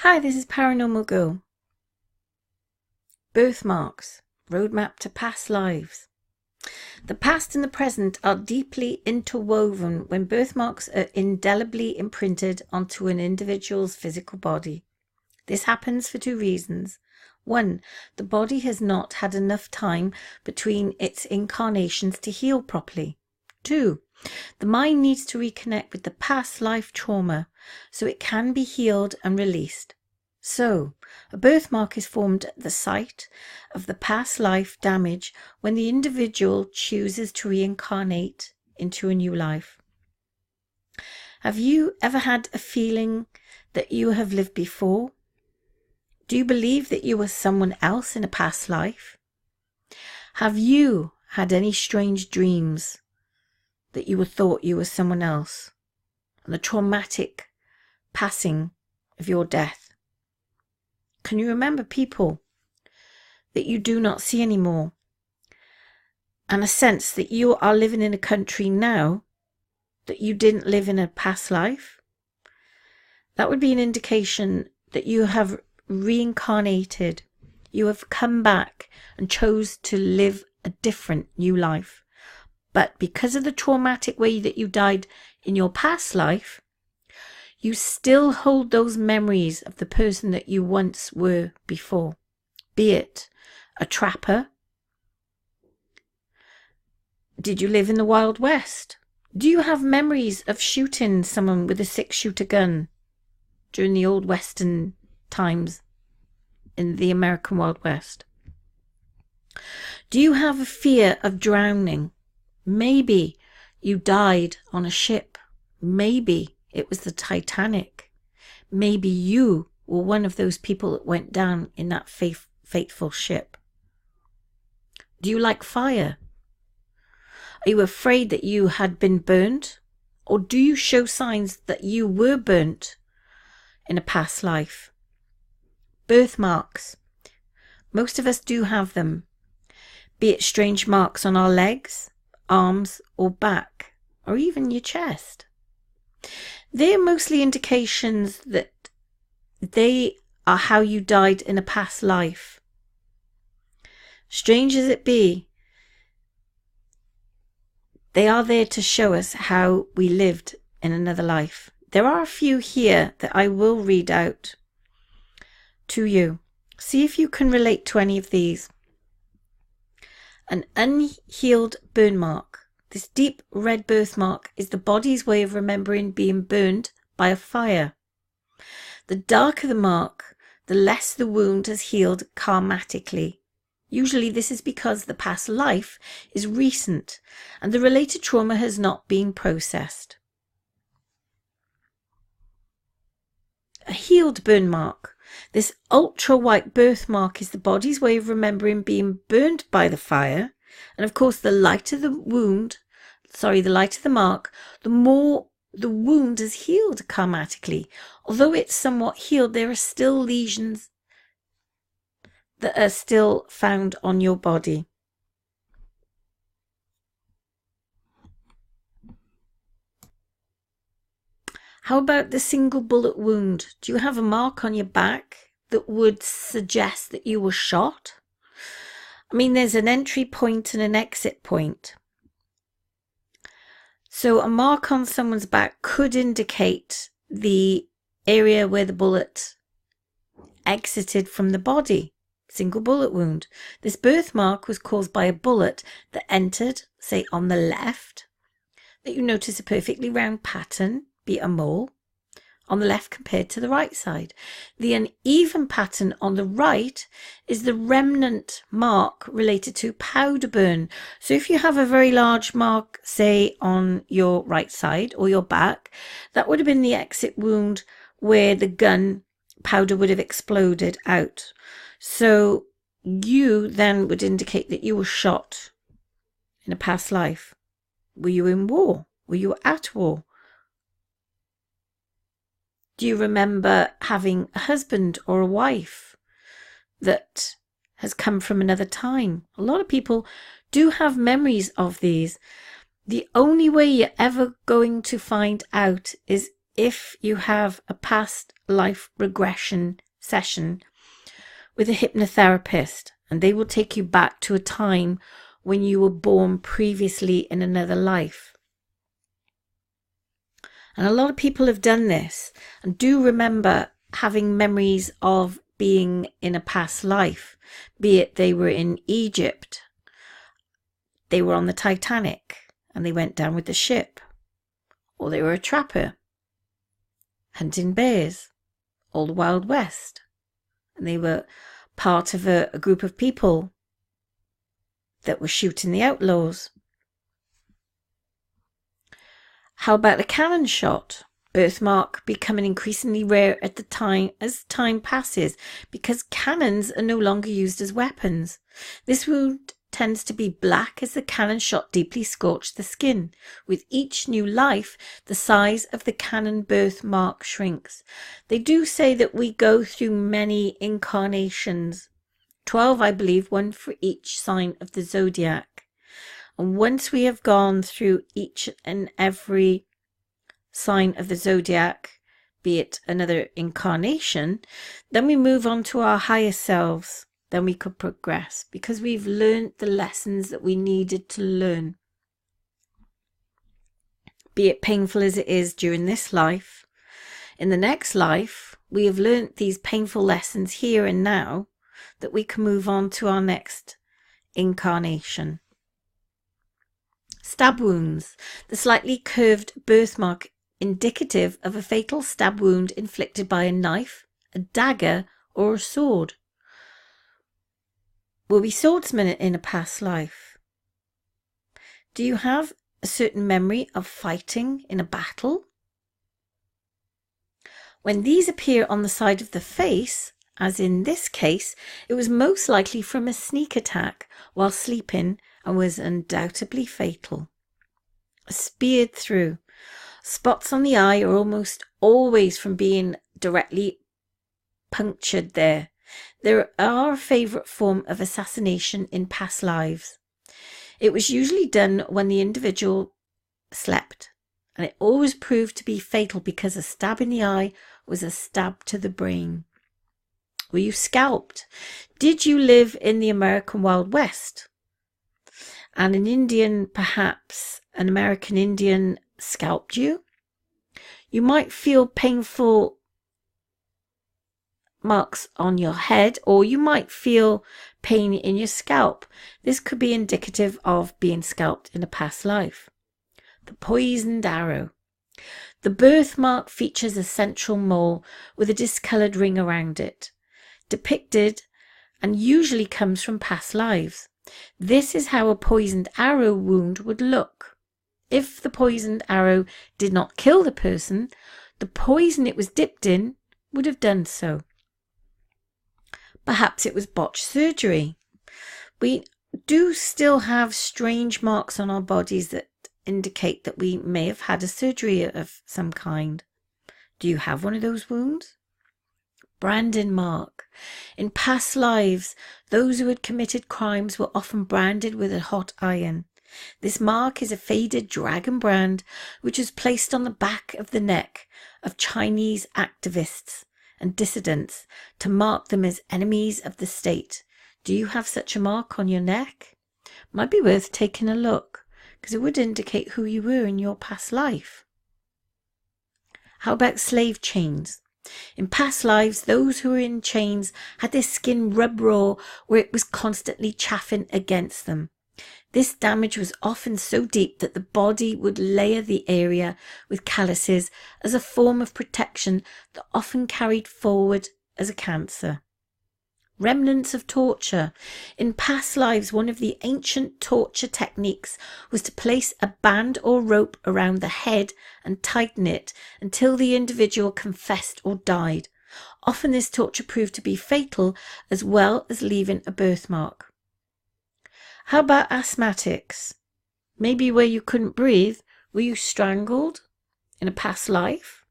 Hi, this is Paranormal Girl. Birthmarks, roadmap to past lives. The past and the present are deeply interwoven when birthmarks are indelibly imprinted onto an individual's physical body. This happens for two reasons. One, the body has not had enough time between its incarnations to heal properly. Two, the mind needs to reconnect with the past life trauma so it can be healed and released. So, a birthmark is formed at the site of the past life damage when the individual chooses to reincarnate into a new life. Have you ever had a feeling that you have lived before? Do you believe that you were someone else in a past life? Have you had any strange dreams that you thought you were someone else, and the traumatic passing of your death? Can you remember people that you do not see anymore, and a sense that you are living in a country now that you didn't live in a past life? That would be an indication that you have reincarnated. You have come back and chose to live a different new life. But because of the traumatic way that you died in your past life, you still hold those memories of the person that you once were before. Be it a trapper. Did you live in the Wild West? Do you have memories of shooting someone with a 6-shooter gun during the old Western times in the American Wild West? Do you have a fear of drowning? Maybe you died on a ship. Maybe it was the Titanic. Maybe you were one of those people that went down in that fateful ship. Do you like fire? Are you afraid that you had been burnt? Or do you show signs that you were burnt in a past life? Birthmarks. Most of us do have them. Be it strange marks on our legs, arms, or back, or even your chest. They are mostly indications that they are how you died in a past life. Strange as it be, they are there to show us how we lived in another life. There are a few here that I will read out to you. See if you can relate to any of these. An unhealed burn mark. This deep red birthmark is the body's way of remembering being burned by a fire. The darker the mark, the less the wound has healed karmatically. Usually this is because the past life is recent and the related trauma has not been processed. A healed burn mark. This ultra-white birthmark is the body's way of remembering being burned by the fire. And of course, the lighter the mark, the more the wound is healed karmatically. Although it's somewhat healed, there are still lesions that are still found on your body. How about the single bullet wound? Do you have a mark on your back that would suggest that you were shot? I mean, there's an entry point and an exit point. So a mark on someone's back could indicate the area where the bullet exited from the body. Single bullet wound. This birthmark was caused by a bullet that entered, say, on the left, that you notice a perfectly round pattern, be it a mole, on the left compared to the right side. The uneven pattern on the right is the remnant mark related to powder burn. So if you have a very large mark, say, on your right side or your back, that would have been the exit wound where the gun powder would have exploded out. So you then would indicate that you were shot in a past life. Were you in war? Were you at war? Do you remember having a husband or a wife that has come from another time? A lot of people do have memories of these. The only way you're ever going to find out is if you have a past life regression session with a hypnotherapist, and they will take you back to a time when you were born previously in another life. And a lot of people have done this and do remember having memories of being in a past life, be it they were in Egypt, they were on the Titanic and they went down with the ship, or they were a trapper hunting bears, or the Wild West, and they were part of a group of people that were shooting the outlaws. How about a cannon shot? Birthmark becoming increasingly rare at the time as time passes because cannons are no longer used as weapons. This wound tends to be black as the cannon shot deeply scorched the skin. With each new life, the size of the cannon birthmark shrinks. They do say that we go through many incarnations, 12 I believe, one for each sign of the zodiac. And once we have gone through each and every sign of the zodiac, be it another incarnation, then we move on to our higher selves. Then we could progress because we've learned the lessons that we needed to learn. Be it painful as it is during this life, in the next life, we have learned these painful lessons here and now that we can move on to our next incarnation. Stab wounds, the slightly curved birthmark indicative of a fatal stab wound inflicted by a knife, a dagger, or a sword. Were we swordsmen in a past life? Do you have a certain memory of fighting in a battle? When these appear on the side of the face, as in this case, it was most likely from a sneak attack while sleeping and was undoubtedly fatal. Speared through. Spots on the eye are almost always from being directly punctured there. They are a favourite form of assassination in past lives. It was usually done when the individual slept, and it always proved to be fatal because a stab in the eye was a stab to the brain. Were you scalped? Did you live in the American Wild West? And an Indian, perhaps an American Indian, scalped you? You might feel painful marks on your head, or you might feel pain in your scalp. This could be indicative of being scalped in a past life. The poisoned arrow. The birthmark features a central mole with a discoloured ring around it, depicted and usually comes from past lives. This is how a poisoned arrow wound would look. If the poisoned arrow did not kill the person, the poison it was dipped in would have done so. Perhaps it was botched surgery. We do still have strange marks on our bodies that indicate that we may have had a surgery of some kind. Do you have one of those wounds? Branding mark. In past lives, those who had committed crimes were often branded with a hot iron. This mark is a faded dragon brand which is placed on the back of the neck of Chinese activists and dissidents to mark them as enemies of the state. Do you have such a mark on your neck? Might be worth taking a look, because it would indicate who you were in your past life. How about slave chains? In past lives, those who were in chains had their skin rubbed raw where it was constantly chafing against them. This damage was often so deep that the body would layer the area with calluses as a form of protection that often carried forward as a cancer. Remnants of torture. In past lives, one of the ancient torture techniques was to place a band or rope around the head and tighten it until the individual confessed or died. Often this torture proved to be fatal as well as leaving a birthmark. How about asthmatics? Maybe where you couldn't breathe, were you strangled in a past life?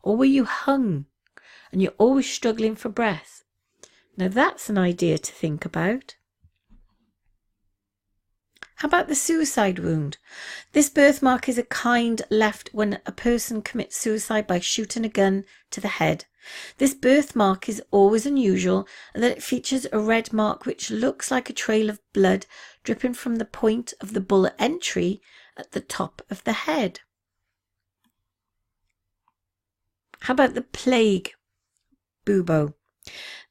Or were you hung and you're always struggling for breath? Now that's an idea to think about. How about the suicide wound? This birthmark is a kind left when a person commits suicide by shooting a gun to the head. This birthmark is always unusual in that it features a red mark which looks like a trail of blood dripping from the point of the bullet entry at the top of the head. How about the plague bubo?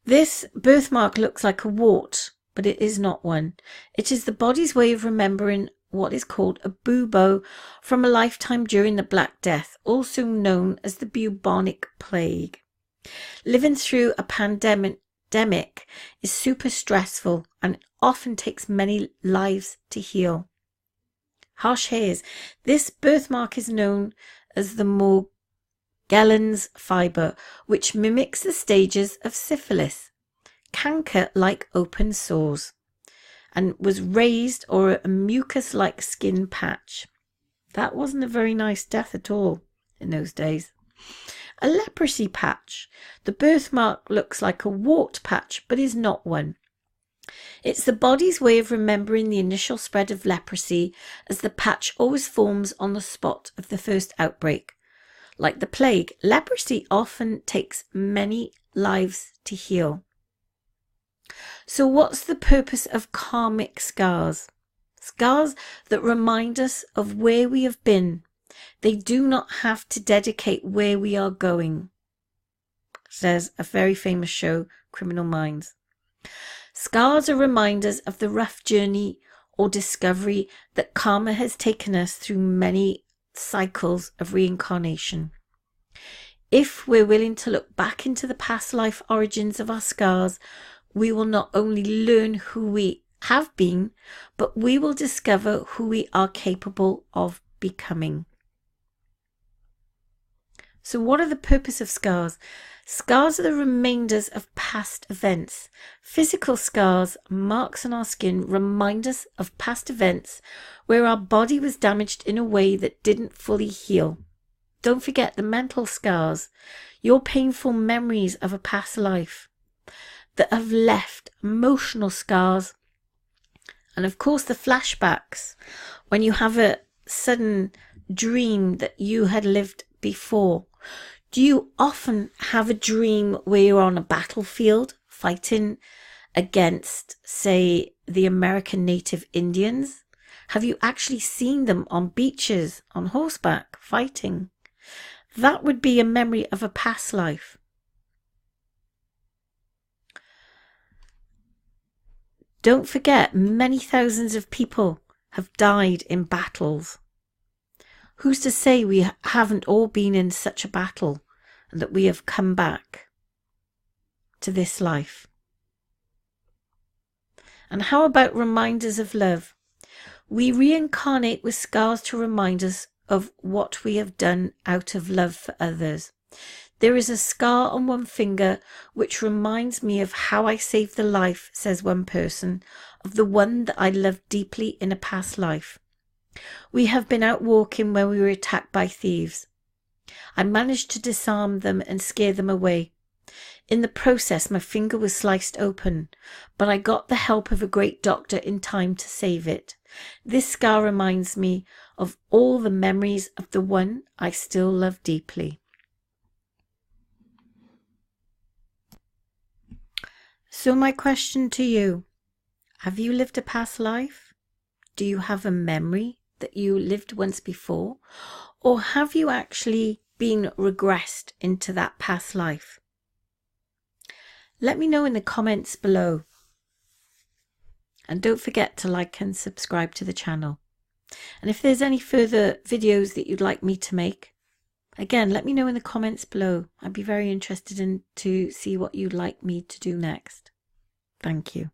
This birthmark looks like a wart, but it is not one. It is the body's way of remembering what is called a bubo from a lifetime during the Black Death, also known as the bubonic plague. Living through a pandemic is super stressful and often takes many lives to heal. Harsh hairs. This birthmark is known as the Morgellons fibre, which mimics the stages of syphilis, canker-like open sores, and was raised or a mucus-like skin patch. That wasn't a very nice death at all in those days. A leprosy patch. The birthmark looks like a wart patch, but is not one. It's the body's way of remembering the initial spread of leprosy, as the patch always forms on the spot of the first outbreak. Like the plague, leprosy often takes many lives to heal. So what's the purpose of karmic scars? Scars that remind us of where we have been. They do not have to dedicate where we are going, says a very famous show, Criminal Minds. Scars are reminders of the rough journey or discovery that karma has taken us through many cycles of reincarnation. If we're willing to look back into the past life origins of our scars, we will not only learn who we have been, but we will discover who we are capable of becoming. So what are the purpose of scars? Scars are the remainders of past events. Physical scars, marks on our skin, remind us of past events where our body was damaged in a way that didn't fully heal. Don't forget the mental scars, your painful memories of a past life that have left emotional scars. And of course the flashbacks, when you have a sudden dream that you had lived before. Do you often have a dream where you're on a battlefield fighting against, say, the American native Indians? Have you actually seen them on beaches, on horseback, fighting? That would be a memory of a past life. Don't forget, many thousands of people have died in battles. Who's to say we haven't all been in such a battle and that we have come back to this life? And how about reminders of love? We reincarnate with scars to remind us of what we have done out of love for others. There is a scar on one finger which reminds me of how I saved the life, says one person, of the one that I loved deeply in a past life. We have been out walking when we were attacked by thieves. I managed to disarm them and scare them away. In the process, my finger was sliced open, but I got the help of a great doctor in time to save it. This scar reminds me of all the memories of the one I still love deeply. So my question to you, have you lived a past life? Do you have a memory that you lived once before? Or have you actually been regressed into that past life? Let me know in the comments below. And don't forget to like and subscribe to the channel. And if there's any further videos that you'd like me to make, again, let me know in the comments below. I'd be very interested to see what you'd like me to do next. Thank you.